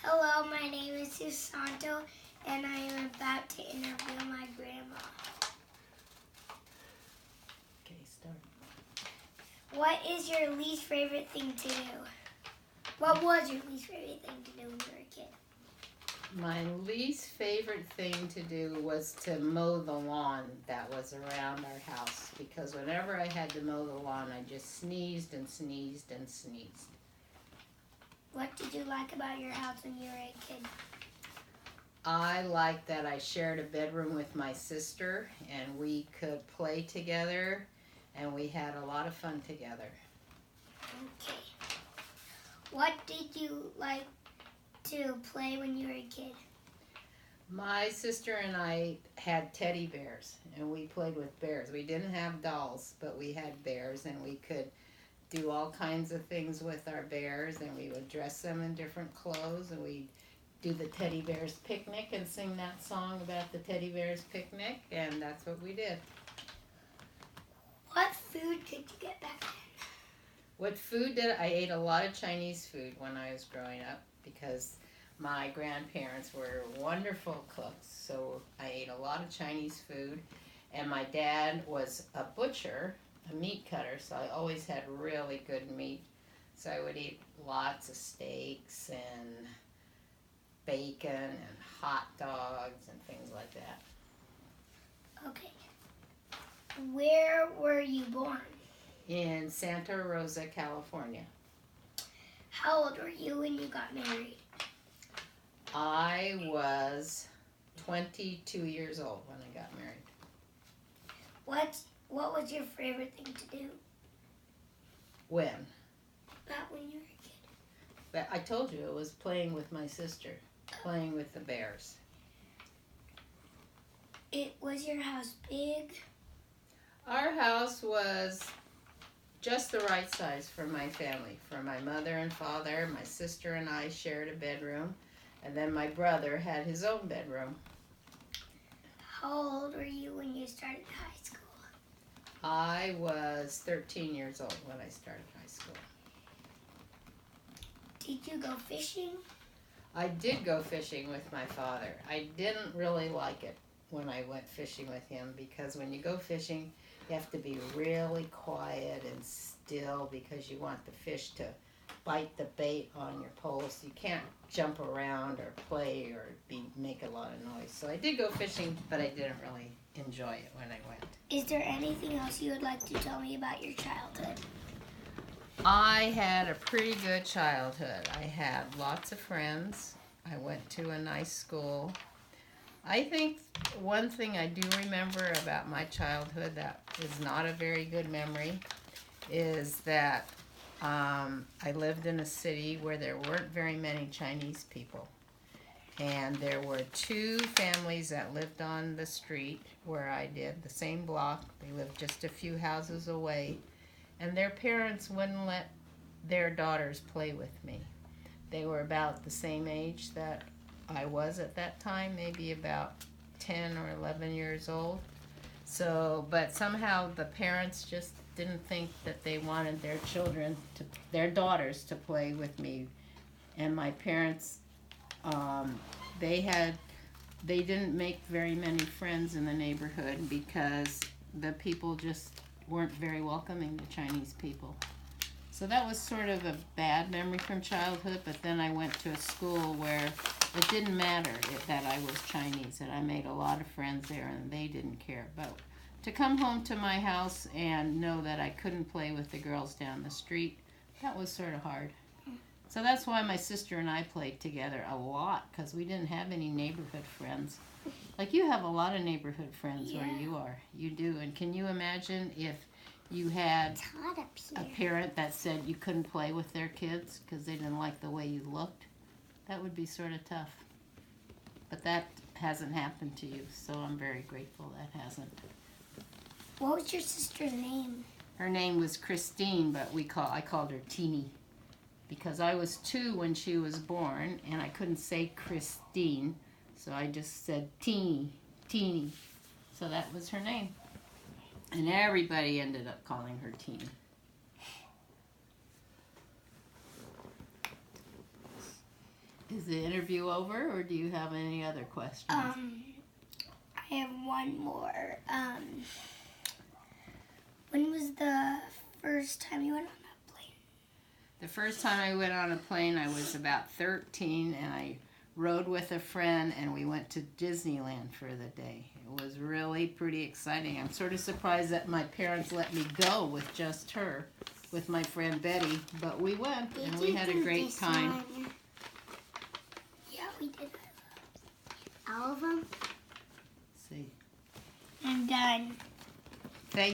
Hello, my name is Susanto, and I am about to interview my grandma. Okay, start. What is your least favorite thing to do? What was your least favorite thing to do when you were a kid? My least favorite thing to do was to mow the lawn that was around our house, because whenever I had to mow the lawn, I just sneezed and sneezed and sneezed. What did you like about your house when you were a kid? I liked that I shared a bedroom with my sister, and we could play together, and we had a lot of fun together. Okay. What did you like to play when you were a kid? My sister and I had teddy bears, and we played with bears. We didn't have dolls, but we had bears, and we could do all kinds of things with our bears, and we would dress them in different clothes, and we'd do the teddy bears picnic and sing that song about the teddy bears picnic, and that's what we did. What food could you get back then? What food did I ate a lot of Chinese food when I was growing up, because my grandparents were wonderful cooks, so I ate a lot of Chinese food, and my dad was a butcher, a meat cutter, so I always had really good meat. So I would eat lots of steaks and bacon and hot dogs and things like that. Okay. Where were you born? In Santa Rosa, California. How old were you when you got married? I was 22 years old when I got married. What was your favorite thing to do? When? Not when you were a kid. But I told you it was playing with my sister, playing with the bears. Was your house big? Our house was just the right size for my family. For my mother and father, my sister and I shared a bedroom, and then my brother had his own bedroom. How old were you when you started high school? I was 13 years old when I started high school. Did you go fishing? I did go fishing with my father. I didn't really like it when I went fishing with him, because when you go fishing, you have to be really quiet and still, because you want the fish to bite the bait on your pole, so you can't jump around or play or make a lot of noise. So I did go fishing, but I didn't really enjoy it when I went. Is there anything else you would like to tell me about your childhood? I had a pretty good childhood. I had lots of friends. I went to a nice school. I think one thing I do remember about my childhood that is not a very good memory is that I lived in a city where there weren't very many Chinese people. And there were two families that lived on the street where I did, the same block. They lived just a few houses away. And their parents wouldn't let their daughters play with me. They were about the same age that I was at that time, maybe about 10 or 11 years old. So, but somehow the parents just didn't think that they wanted their daughters to play with me. And my parents, they didn't make very many friends in the neighborhood, because the people just weren't very welcoming to Chinese people. So that was sort of a bad memory from childhood, but then I went to a school where it didn't matter that I was Chinese, and I made a lot of friends there, and they didn't care. But to come home to my house and know that I couldn't play with the girls down the street, that was sort of hard. So that's why my sister and I played together a lot, because we didn't have any neighborhood friends. Like, you have a lot of neighborhood friends where you are. You do. And can you imagine if you had a parent that said you couldn't play with their kids because they didn't like the way you looked? That would be sort of tough. But that hasn't happened to you, so I'm very grateful that hasn't. What was your sister's name? Her name was Christine, but I called her Teeny, because I was 2 when she was born, and I couldn't say Christine, so I just said Teeny. So that was her name. And everybody ended up calling her Teeny. Is the interview over, or do you have any other questions? I have one more. When was the first time you went on a plane? The first time I went on a plane, I was about 13, and I rode with a friend, and we went to Disneyland for the day. It was really pretty exciting. I'm sort of surprised that my parents let me go with just her, with my friend Betty, but we went, and we had a great time. Yeah, we did. All of them? See. I'm done.